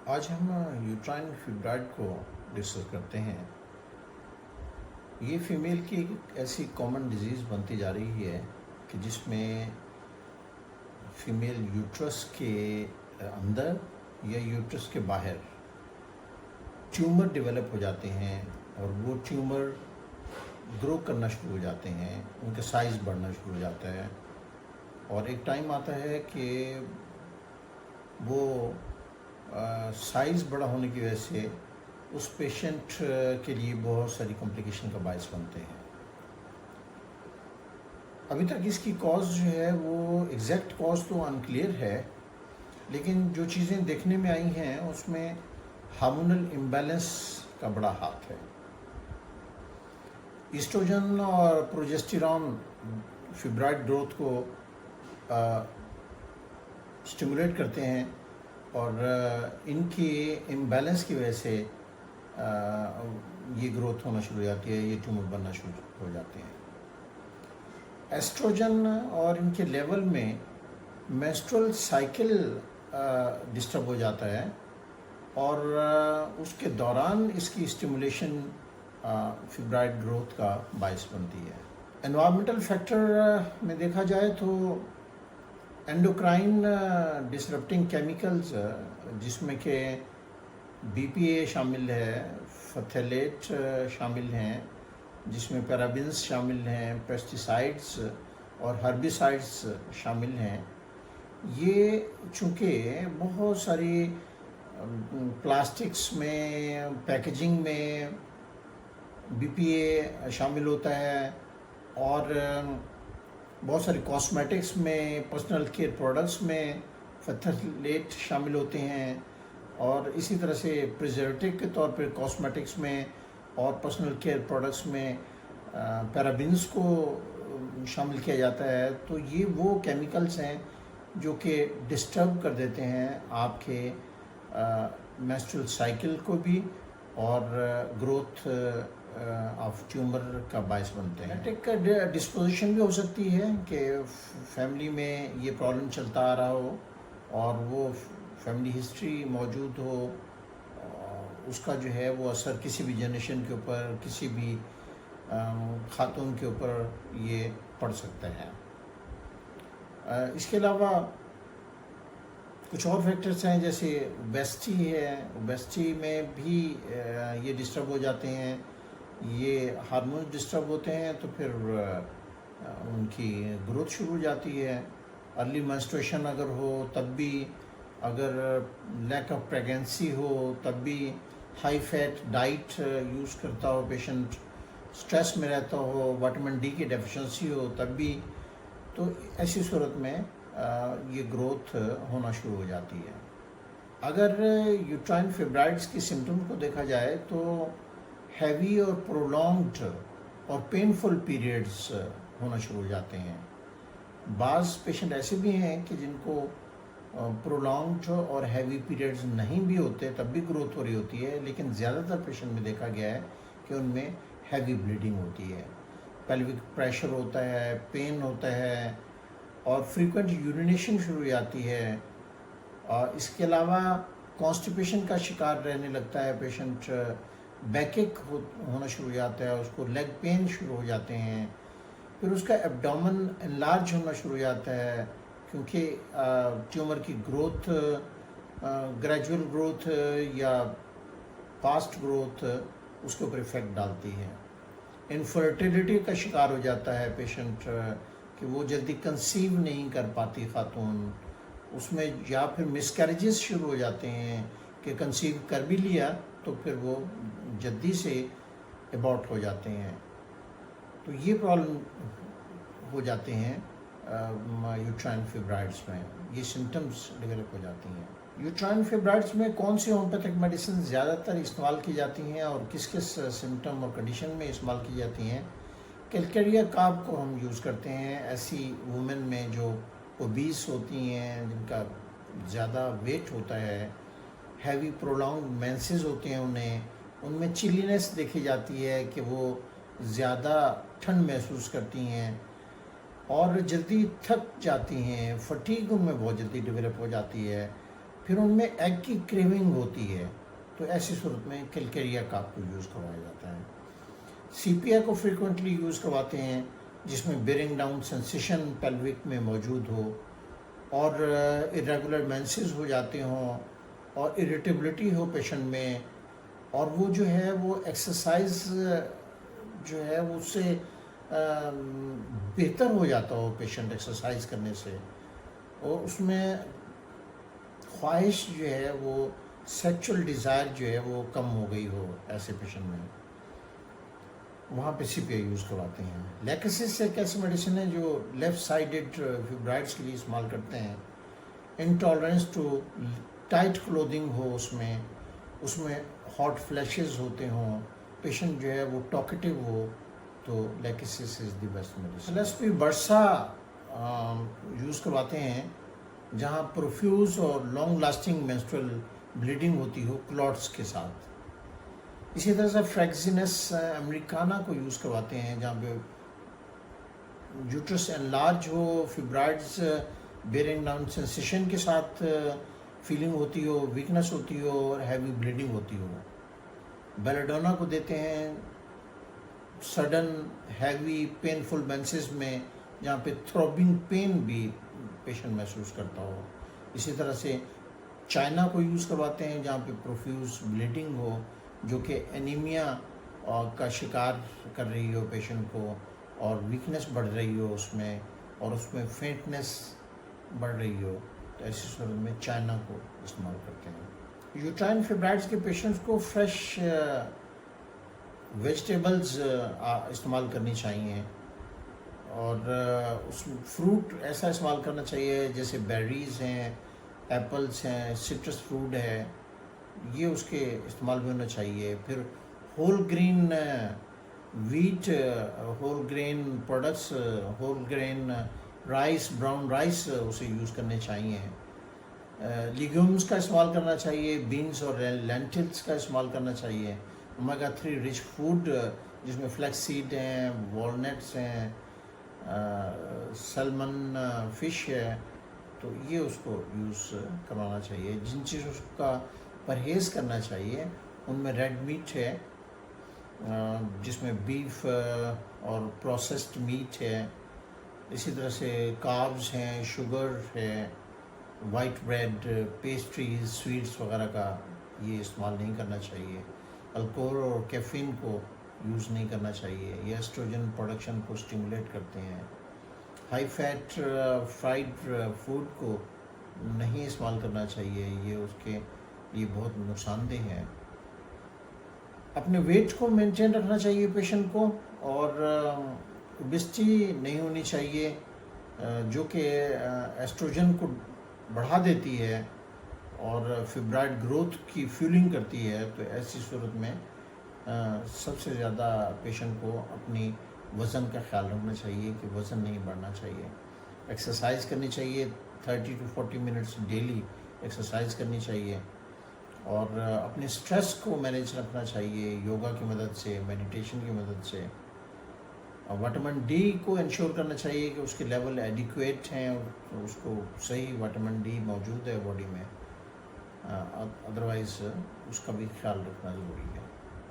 आज हम यूट्राइन फिब्राइड को डिस्कस करते हैं। ये फीमेल की एक ऐसी कॉमन डिजीज़ बनती जा रही है कि जिसमें फीमेल यूट्रस के अंदर या यूट्रस के बाहर ट्यूमर डेवलप हो जाते हैं और वो ट्यूमर ग्रो करना शुरू हो जाते हैं, उनका साइज़ बढ़ना शुरू हो जाता है और एक टाइम आता है कि वो साइज़ बड़ा होने की वजह से उस पेशेंट के लिए बहुत सारी कॉम्प्लिकेशन का बायस बनते हैं। अभी तक इसकी कॉज जो है वो एग्जैक्ट कॉज तो अनक्लियर है, लेकिन जो चीज़ें देखने में आई हैं उसमें हार्मोनल इम्बैलेंस का बड़ा हाथ है। ईस्ट्रोजन और प्रोजेस्टेरॉन फिब्राइड ग्रोथ को स्टिमुलेट करते हैं और इनकी इम्बैलेंस की वजह से ये ग्रोथ होना शुरू हो जाती है, ये ट्यूमर बनना शुरू हो जाते हैं। एस्ट्रोजन और इनके लेवल में मेंस्ट्रुअल साइकिल डिस्टर्ब हो जाता है और उसके दौरान इसकी स्टिमुलेशन फिब्राइड ग्रोथ का बायस बनती है। एनवायरमेंटल फैक्टर में देखा जाए तो एंडोक्राइन डिसरप्टिंग केमिकल्स जिसमें कि बीपीए शामिल है, फथेलेट शामिल हैं, जिसमें पैराबिन्स शामिल हैं, पेस्टिसाइड्स और हर्बिसाइड्स शामिल हैं। ये चूँकि बहुत सारी प्लास्टिक्स में, पैकेजिंग में बीपीए शामिल होता है और बहुत सारी कॉस्मेटिक्स में, पर्सनल केयर प्रोडक्ट्स में फथलेट शामिल होते हैं और इसी तरह से प्रिजर्वेटिव के तौर पर कॉस्मेटिक्स में और पर्सनल केयर प्रोडक्ट्स में पैराबिन्स को शामिल किया जाता है। तो ये वो केमिकल्स हैं जो कि डिस्टर्ब कर देते हैं आपके मेंस्ट्रुअल साइकिल को भी और ग्रोथ ऑफ ट्यूमर का बायस बनते हैं। जेनेटिक डिस्पोजिशन भी हो सकती है कि फैमिली में ये प्रॉब्लम चलता आ रहा हो और वो फैमिली हिस्ट्री मौजूद हो, उसका जो है वो असर किसी भी जनरेशन के ऊपर, किसी भी खातून के ऊपर ये पड़ सकता है। इसके अलावा कुछ और फैक्टर्स हैं जैसे ओबेसिटी है, ओबेसिटी में भी ये डिस्टर्ब हो जाते हैं। ये हार्मोन डिस्टर्ब होते हैं तो फिर उनकी ग्रोथ शुरू हो जाती है। अर्ली मेंस्ट्रुएशन अगर हो तब भी, अगर लैक ऑफ प्रेगनेंसी हो तब भी, हाई फैट डाइट यूज़ करता हो पेशेंट, स्ट्रेस में रहता हो, विटामिन डी की डेफिशिएंसी हो तब भी, तो ऐसी सूरत में ये ग्रोथ होना शुरू हो जाती है। अगर यूट्राइन फिब्राइड्स की सिम्टम्स को देखा जाए तो हैवी और प्रोलॉन्ग्ड और पेनफुल पीरियड्स होना शुरू हो जाते हैं। बाज़ पेशेंट ऐसे भी हैं कि जिनको प्रोलॉन्ग्ड और हैवी पीरियड्स नहीं भी होते तब भी ग्रोथ हो रही होती है, लेकिन ज़्यादातर पेशेंट में देखा गया है कि उनमें हैवी ब्लीडिंग होती है, पेल्विक प्रेशर होता है, पेन होता है और फ्रीक्वेंट यूरिनेशन शुरू हो जाती है। और इसके अलावा कॉन्स्टिपेशन का शिकार रहने लगता है पेशेंट, बैकएक होना शुरू हो जाता है, उसको लेग पेन शुरू हो जाते हैं, फिर उसका एब्डोमेन एनलार्ज होना शुरू हो जाता है क्योंकि ट्यूमर की ग्रोथ ग्रेजुअल ग्रोथ या फास्ट ग्रोथ उसके ऊपर इफेक्ट डालती है। इनफर्टिलिटी का शिकार हो जाता है पेशेंट कि वो जल्दी कंसीव नहीं कर पाती खातून, उसमें या फिर मिसकैरेजेस शुरू हो जाते हैं कि कंसीव कर भी लिया तो फिर वो जल्दी से एबॉर्ट हो जाते हैं। तो ये प्रॉब्लम हो जाते हैं यूट्राइन फिब्राइड्स में, ये सिम्टम्स डेवलप हो जाती हैं। यूट्राइन फिब्राइड्स में कौन सी होम्योपैथिक मेडिसिन ज़्यादातर इस्तेमाल की जाती हैं और किस किस सिम्टम और कंडीशन में इस्तेमाल की जाती हैं? कैलकेरिया कार्ब को हम यूज़ करते हैं ऐसी वुमेन में जो ओबीस होती हैं, जिनका ज़्यादा वेट होता है, हैवी प्रोलॉन्ग मेंसेस होते हैं उनमें चिलीनेस देखी जाती है कि वो ज़्यादा ठंड महसूस करती हैं और जल्दी थक जाती हैं, फटीग उनमें बहुत जल्दी डेवलप हो जाती है, फिर उनमें एग की क्रेविंग होती है, तो ऐसी सूरत में कैलकेरिया काप को यूज़ करवाया जाता है। सीपीआई को फ्रिक्वेंटली यूज़ करवाते हैं जिसमें बेरिंग डाउन सेंसेशन पेल्विक में मौजूद हो और इरेगुलर मेंसेस हो जाते हों और इरिटेबिलिटी हो पेशेंट में, और वो जो है वो एक्सरसाइज जो है उससे बेहतर हो जाता हो पेशेंट एक्सरसाइज करने से, और उसमें ख्वाहिश जो है वो सेक्सुअल डिज़ायर जो है वो कम हो गई हो ऐसे पेशेंट में, वहाँ पे सीपीआई यूज़ करवाते हैं। लेकेसिस एक ऐसी मेडिसिन है जो लेफ़्ट साइडेड फिब्राइड्स के लिए इस्तेमाल करते हैं। इंटॉलरेंस टू टाइट क्लोथिंग हो, उसमें हॉट फ्लैशेस होते हों, पेशेंट जो है वो टॉकेटिव हो, तो lachesis is the best medicine. LSP bursa use करवाते हैं जहाँ प्रोफ्यूज और लॉन्ग लास्टिंग मेंस्ट्रुअल ब्लीडिंग होती हो क्लॉट्स के साथ। इसी तरह से फ्रैक्सिनस अमेरिकाना को यूज़ करवाते हैं जहाँ पे यूट्रस एनलार्ज हो, फिब्राइड्स बेरिंग डाउन सेंसेशन के साथ फीलिंग होती हो, वीकनेस होती हो और हैवी ब्लीडिंग होती हो। बेलेडोना को देते हैं सडन हैवी पेनफुल मेंसेस में जहाँ पे थ्रोबिंग पेन भी पेशेंट महसूस करता हो। इसी तरह से चाइना को यूज़ करवाते हैं जहाँ पे प्रोफ्यूज ब्लीडिंग हो जो कि एनीमिया का शिकार कर रही हो पेशेंट को, और वीकनेस बढ़ रही हो उसमें, और उसमें फेंटनेस बढ़ रही हो, तो ऐसी सूरत में चाइना को इस्तेमाल करते हैं। यूट्राइन फिब्राइड्स के पेशेंट्स को फ्रेश वेजिटेबल्स इस्तेमाल करनी चाहिए, और उस फ्रूट ऐसा इस्तेमाल करना चाहिए जैसे बेरीज़ हैं, एप्पल्स हैं, सिट्रस फ्रूट है, ये उसके इस्तेमाल में होना चाहिए। फिर whole grain wheat, whole grain products, whole grain rice, brown rice उसे यूज़ करने चाहिए। लिग्यूम्स का इस्तेमाल करना चाहिए, बीन्स और लेंटिल्स का इस्तेमाल करना चाहिए। ओमेगा 3 रिच फूड जिसमें फ्लैक्स सीड हैं, वॉलनट्स हैं, सैल्मन फिश है, तो ये उसको यूज़ करवाना चाहिए। जिन चीज़ों का परहेज़ करना चाहिए उनमें रेड मीट है जिसमें बीफ और प्रोसेस्ड मीट है, इसी तरह से कार्ब्स हैं, शुगर है, वाइट ब्रेड, पेस्ट्रीज, स्वीट्स वगैरह का ये इस्तेमाल नहीं करना चाहिए। अल्कोहल और कैफ़ीन को यूज़ नहीं करना चाहिए, ये एस्ट्रोजन प्रोडक्शन को स्टिमुलेट करते हैं। हाई फैट फ्राइड फूड को नहीं इस्तेमाल करना चाहिए, ये उसके लिए बहुत नुकसानदेह है। अपने वेट को मेंटेन रखना चाहिए पेशेंट को, और ओबेसिटी नहीं होनी चाहिए जो कि एस्ट्रोजन को बढ़ा देती है और फिब्राइड ग्रोथ की फ्यूलिंग करती है। तो ऐसी सूरत में सबसे ज़्यादा पेशेंट को अपनी वज़न का ख्याल रखना चाहिए कि वज़न नहीं बढ़ना चाहिए। एक्सरसाइज करनी चाहिए, 30 to 40 मिनट्स डेली एक्सरसाइज करनी चाहिए, और अपने स्ट्रेस को मैनेज रखना चाहिए योगा की मदद से, मेडिटेशन की मदद से। विटामिन डी को इंश्योर करना चाहिए कि उसके लेवल एडिक्वेट हैं, तो उसको सही विटामिन डी मौजूद है बॉडी में, अदरवाइज़ उसका भी ख्याल रखना ज़रूरी है।